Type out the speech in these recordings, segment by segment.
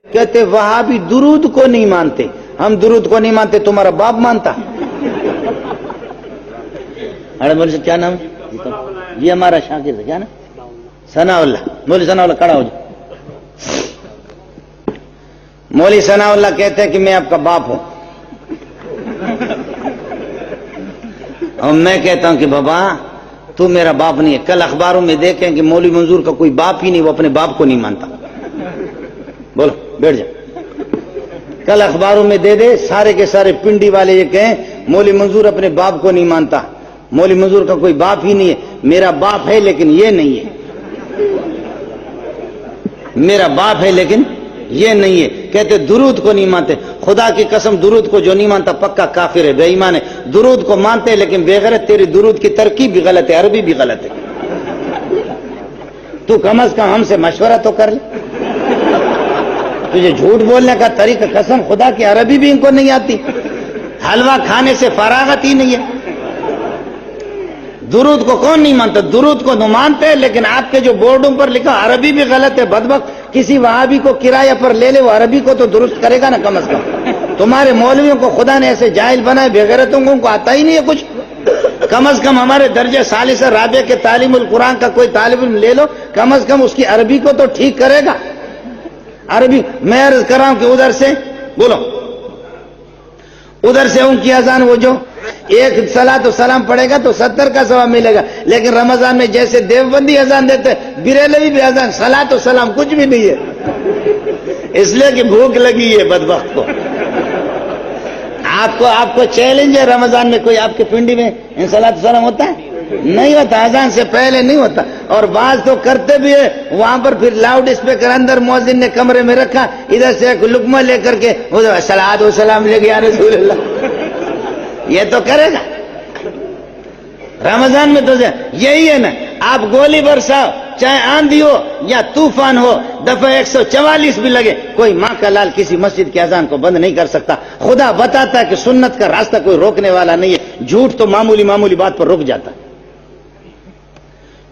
کہتے وہابی درود کو نہیں مانتے. ہم درود کو نہیں مانتے, تمہارا باپ مانتا. ارے مولوی صاحب کیا نام ہے؟ یہ ہمارا شاگرد ہے, کیا نا ثناء اللہ. مولوی ثناء اللہ کھڑا ہو جائے. مولوی ثناء اللہ کہتے ہیں کہ میں آپ کا باپ ہوں, اور میں کہتا ہوں کہ بابا تو میرا باپ نہیں ہے. کل اخباروں میں دیکھیں کہ مولوی منظور کا کوئی باپ ہی نہیں, وہ اپنے باپ کو نہیں مانتا. بولو بیٹھ جا. کل اخباروں میں دے دے, سارے کے سارے پنڈی والے یہ کہیں مولوی منظور اپنے باپ کو نہیں مانتا, مولوی منظور کا کوئی باپ ہی نہیں ہے. میرا باپ ہے لیکن یہ نہیں ہے, میرا باپ ہے لیکن یہ نہیں ہے. کہتے درود کو نہیں مانتے. خدا کی قسم درود کو جو نہیں مانتا پکا کافر ہے, بے ایمان ہے. درود کو مانتے لیکن بے غیرت. تیری درود کی ترکیب بھی غلط ہے, عربی بھی غلط ہے. تو کم از کم ہم سے مشورہ تو کر لے. تجھے جھوٹ بولنے کا طریقہ, قسم خدا کی عربی بھی ان کو نہیں آتی, حلوہ کھانے سے فراغت ہی نہیں ہے. درود کو کون نہیں مانتا؟ درود کو تو مانتے لیکن آپ کے جو بورڈوں پر لکھا عربی بھی غلط ہے. بدبخت کسی وہابی کو کرایہ پر لے لے, وہ عربی کو تو درست کرے گا نا کم از کم. تمہارے مولویوں کو خدا نے ایسے جاہل بنائے, بغیرتوں کو ان کو آتا ہی نہیں ہے کچھ. کم از کم ہمارے درجہ ثالثہ رابعہ کے تعلیم القرآن کا کوئی طالب علم لے لو, کم از کم اس کی عربی کو تو ٹھیک کرے گا. عربی میں عرض کر رہا ہوں کہ ادھر سے بولو, ادھر سے ان کی اذان, وہ جو ایک صلاۃ و سلام پڑھے گا تو 70 کا ثواب ملے گا. لیکن رمضان میں جیسے دیوبندی اذان دیتے, بریلوی بھی اذان, صلاۃ و سلام کچھ بھی نہیں ہے. اس لیے کہ بھوک لگی ہے بدبخت کو. آپ کو چیلنج ہے, رمضان میں کوئی آپ کے پنڈی میں صلاۃ و سلام ہوتا ہے؟ نہیں ہوتا, اذان سے پہلے نہیں ہوتا. اور بعض تو کرتے بھی ہے, وہاں پر پھر لاؤڈ اسپیکر اندر مؤذن نے کمرے میں رکھا, ادھر سے ایک لقمہ لے کر کے صلاۃ و سلام لے کے یا رسول اللہ, یہ تو کرے گا. رمضان میں تو یہی ہے نا, آپ گولی برساؤ, چاہے آندھی ہو یا طوفان ہو, دفعہ 144 بھی لگے, کوئی ماں کا لال کسی مسجد کی اذان کو بند نہیں کر سکتا. خدا بتاتا ہے کہ سنت کا راستہ کوئی روکنے والا نہیں ہے. جھوٹ تو معمولی بات پر رک جاتا ہے.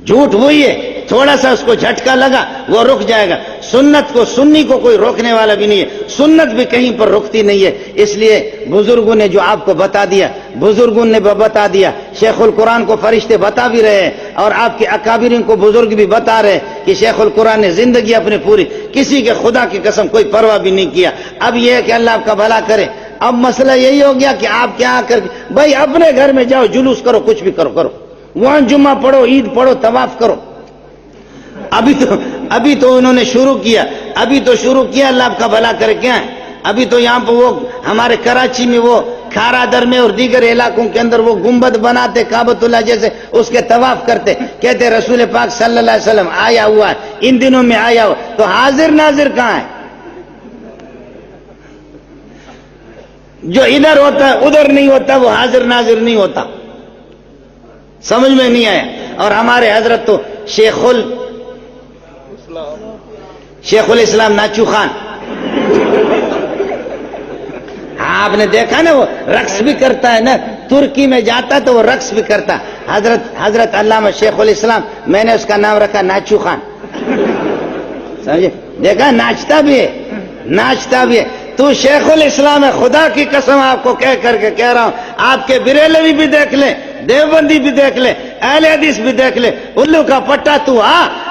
جھوٹ وہی ہے, تھوڑا سا اس کو جھٹکا لگا وہ رک جائے گا. سنت کو, سنی کو کوئی روکنے والا بھی نہیں ہے. سنت بھی کہیں پر رکتی نہیں ہے. اس لیے بزرگوں نے جو آپ کو بتا دیا, بزرگوں نے بتا دیا, شیخ القرآن کو فرشتے بتا بھی رہے ہیں, اور آپ کے اکابرین کو بزرگ بھی بتا رہے ہیں کہ شیخ القرآن نے زندگی اپنی پوری کسی کے خدا کی قسم کوئی پرواہ بھی نہیں کیا. اب یہ ہے کہ اللہ آپ کا بھلا کرے. اب مسئلہ یہی ہو گیا کہ آپ کیا کر بھائی اپنے گھر میں جاؤ, جلوس کرو, کچھ بھی کرو, وہاں جمعہ پڑھو, عید پڑھو, طواف کرو. ابھی تو انہوں نے شروع کیا, اللہ آپ کا بھلا کرے. کیا ہے ابھی تو یہاں پہ وہ ہمارے کراچی میں وہ کھارا در میں اور دیگر علاقوں کے اندر وہ گنبد بناتے کعبۃ اللہ جیسے, اس کے طواف کرتے. کہتے رسول پاک صلی اللہ علیہ وسلم آیا ہوا ہے, ان دنوں میں آیا ہوا. تو حاضر ناظر کہاں ہے؟ جو ادھر ہوتا ہے ادھر نہیں ہوتا, وہ حاضر ناظر نہیں ہوتا. سمجھ میں نہیں آیا. اور ہمارے حضرت تو شیخ الاسلام ناچو خان, آپ نے دیکھا نا وہ رقص بھی کرتا ہے نا, ترکی میں جاتا تو وہ رقص بھی کرتا. حضرت علامہ شیخ الاسلام, میں نے اس کا نام رکھا ناچو خان. سمجھے, دیکھا ناچتا بھی ہے. تو شیخ الاسلام ہے, خدا کی قسم آپ کو کہہ کر کے کہہ رہا ہوں, آپ کے بریلوی بھی دیکھ لیں, دیوبندی بھی دیکھ لیں, اہل حدیث بھی دیکھ لیں, الو کا پٹا تو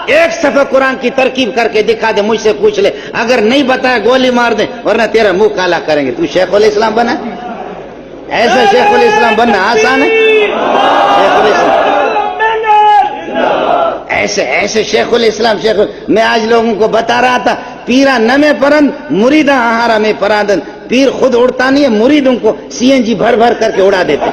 ایک صفحہ قرآن کی ترکیب کر کے دکھا دے, مجھ سے پوچھ لے. اگر نہیں بتایا گولی مار دیں, ورنہ تیرا منہ کالا کریں گے. تو شیخ الاسلام بنا, ایسا شیخ الاسلام بننا آسان ہے؟ شیخ الاسلام ایسے شیخ الاسلام میں آج لوگوں کو بتا رہا تھا, پیرا نمے پرند مریدہ آہارا میں پرادن. پیر خود اڑتا نہیں ہے, مریدوں کو CNG بھر کر کے اڑا دیتے.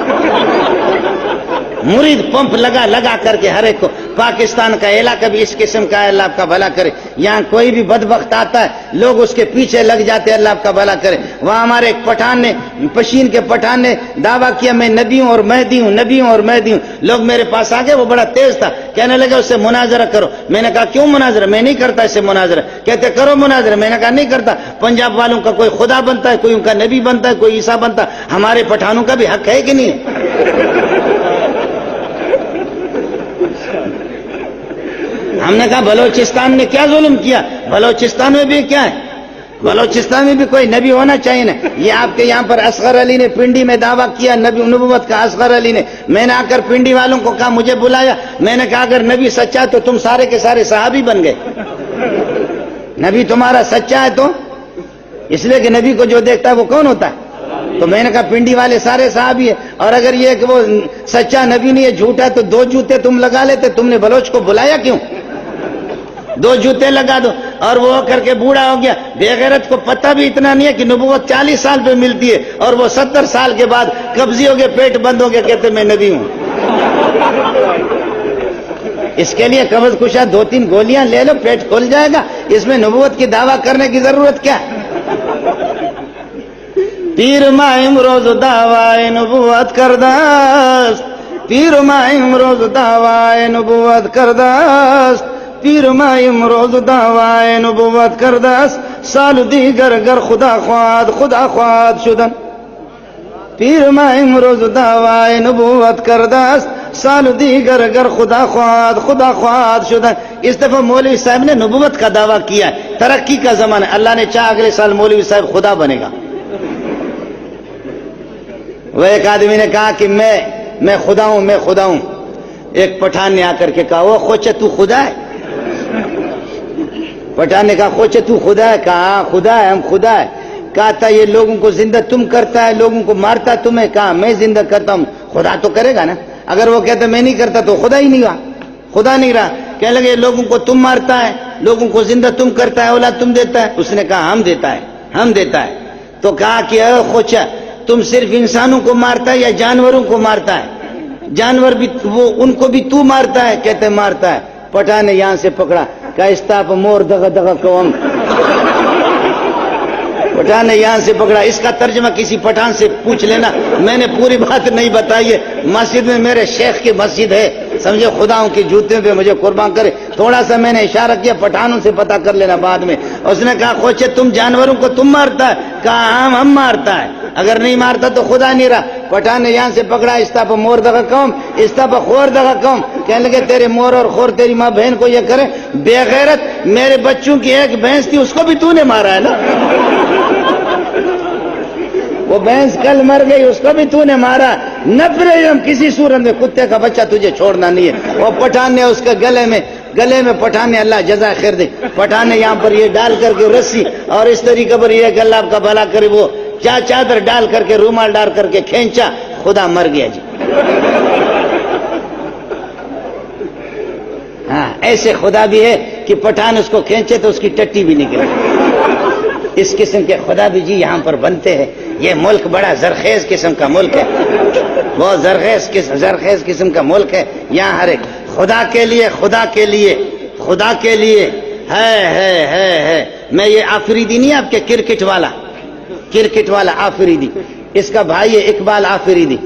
مرید پمپ لگا کر کے ہر ایک کو. پاکستان کا علاقہ بھی اس قسم کا ہے, اللہ آپ کا بھلا کرے. یہاں کوئی بھی بدبخت آتا ہے, لوگ اس کے پیچھے لگ جاتے ہیں, اللہ آپ کا بھلا کرے. وہاں ہمارے ایک پٹھان نے, پشین کے پٹھان نے دعویٰ کیا میں نبی ہوں اور مہدی ہوں, نبی ہوں اور مہدی ہوں. لوگ میرے پاس آ گئے, وہ بڑا تیز تھا, کہنے لگے اس سے مناظرہ کرو. میں نے کہا کیوں مناظرہ؟ میں نہیں کرتا اس سے مناظرہ. کہتے کرو مناظرہ. میں نے کہا نہیں کرتا. پنجاب والوں کا کوئی خدا بنتا ہے, کوئی ان کا نبی بنتا ہے, کوئی عیسیٰ بنتا ہے, ہمارے پٹھانوں کا بھی حق ہے کہ نہیں ہے؟ ہم نے کہا بلوچستان نے کیا ظلم کیا؟ بلوچستان میں بھی کیا ہے, بلوچستان میں بھی کوئی نبی ہونا چاہیے نا. یہ آپ کے یہاں پر اصغر علی نے پنڈی میں دعویٰ کیا نبی نبوت کا. اصغر علی نے, میں نے آ کر پنڈی والوں کو کہا, مجھے بلایا, میں نے کہا اگر نبی سچا ہے تو تم سارے کے سارے صحابی بن گئے. نبی تمہارا سچا ہے تو اس لیے کہ نبی کو جو دیکھتا ہے وہ کون ہوتا ہے. تو میں نے کہا پنڈی والے سارے صحابی ہیں, اور اگر یہ کہ وہ سچا نبی نہیں ہے جھوٹا ہے تو 2 جوتے تم لگا لیتے. تم نے بلوچ کو بلایا کیوں؟ 2 جوتے لگا دو. اور وہ کر کے بوڑھا ہو گیا. بے غیرت کو پتہ بھی اتنا نہیں ہے کہ نبوت 40 سال پہ ملتی ہے, اور وہ 70 سال کے بعد قبضی ہو گئے, پیٹ بند ہو گیا, کہتے میں نبی ہوں. اس کے لیے قبض کشا 2-3 گولیاں لے لو, پیٹ کھل جائے گا. اس میں نبوت کی دعویٰ کرنے کی ضرورت کیا ہے؟ پیر ماہم روز دعوی نبوت کرداست, پیر ماہم روز دعوی نبوت کرداست, پیر ماہم روز دعوی نبوت کرداست, سال دیگر گر خدا خواهد شدن. پیر ماہم روز دعوی نبوت کرداست, سال دیگر گر خدا خواهد شدن. اس دفعہ مولوی صاحب نے نبوت کا دعویٰ کیا ہے. ترقی کا زمانہ, اللہ نے چاہا اگلے سال مولوی صاحب خدا بنے گا. وہ ایک آدمی نے کہا کہ میں خدا ہوں, میں خدا ہوں. ایک پٹھان نے آ کر کے کہا, وہ خوچے تو خدا ہے؟ پٹھان نے کہا خوچے تو خدا ہے؟ کہا خدا ہے, ہم خدا ہے. کہا تھا یہ لوگوں کو زندہ تم کرتا ہے, لوگوں کو مارتا تمہیں. کہا میں زندہ کرتا ہوں, خدا تو کرے گا نا. اگر وہ کہتا میں نہیں کرتا تو خدا ہی نہیں رہا, خدا نہیں رہا. کہنے لگے لوگوں کو تم مارتا ہے, لوگوں کو زندہ تم کرتا ہے, اولاد تم دیتا ہے. اس نے کہا ہم دیتا ہے, ہم دیتا ہے. تو کہا کہ اے خوچا, تم صرف انسانوں کو مارتا ہے یا جانوروں کو مارتا ہے؟ جانور بھی وہ ان کو بھی تو مارتا ہے؟ کہتے مارتا ہے. پٹھان نے یہاں سے پکڑا, کہا استاپ مور دغا دغا قوم. پٹھان نے یہاں سے پکڑا. اس کا ترجمہ کسی پٹھان سے پوچھ لینا, میں نے پوری بات نہیں بتائی ہے. مسجد میں میرے شیخ کی مسجد ہے, سمجھے, خداؤں کی جوتوں پہ مجھے قربان کرے. تھوڑا سا میں نے اشارہ کیا, پٹھانوں سے پتہ کر لینا بعد میں. اس نے کہا خوچے تم جانوروں کو تم مارتا ہے؟ کہا ہم مارتا ہے, اگر نہیں مارتا تو خدا نہیں رہا. پٹھان نے یہاں سے پکڑا, استاپ مور دغا قوم, استاپ خور دغا قوم. کہنے لگے تیرے مور اور خور تیری ماں بہن کو یہ کرے. بے غیرت, میرے بچوں کی ایک بھینس تھی, اس کو بھی تو نے مارا ہے نا. وہ بھینس کل مر گئی, اس کو بھی تو نے مارا. نفرت کسی صورت میں کتے کا بچہ تجھے چھوڑنا نہیں ہے. وہ پٹھان نے اس کے گلے میں پٹھان نے, اللہ جزا خیر دے, پٹھان نے یہاں پر یہ ڈال کر کے رسی, اور اس طریقے پر یہ کہ اللہ آپ کا بھلا کرے, وہ چادر ڈال کر کے, رومال ڈال کر کے کھینچا, خدا مر گیا جی. ہاں, ایسے خدا بھی ہے کہ پٹھان اس کو کھینچے تو اس کی ٹٹی بھی نکلے. اس قسم کے خدا بھی جی یہاں پر بنتے ہیں. یہ ملک بڑا زرخیز قسم کا ملک ہے, بہت زرخیز قسم کا ملک ہے. یہاں ہر ایک خدا کے لیے ہے. میں یہ آفریدی نہیں, آپ کے کرکٹ والا آفریدی, اس کا بھائی ہے اقبال آفریدی.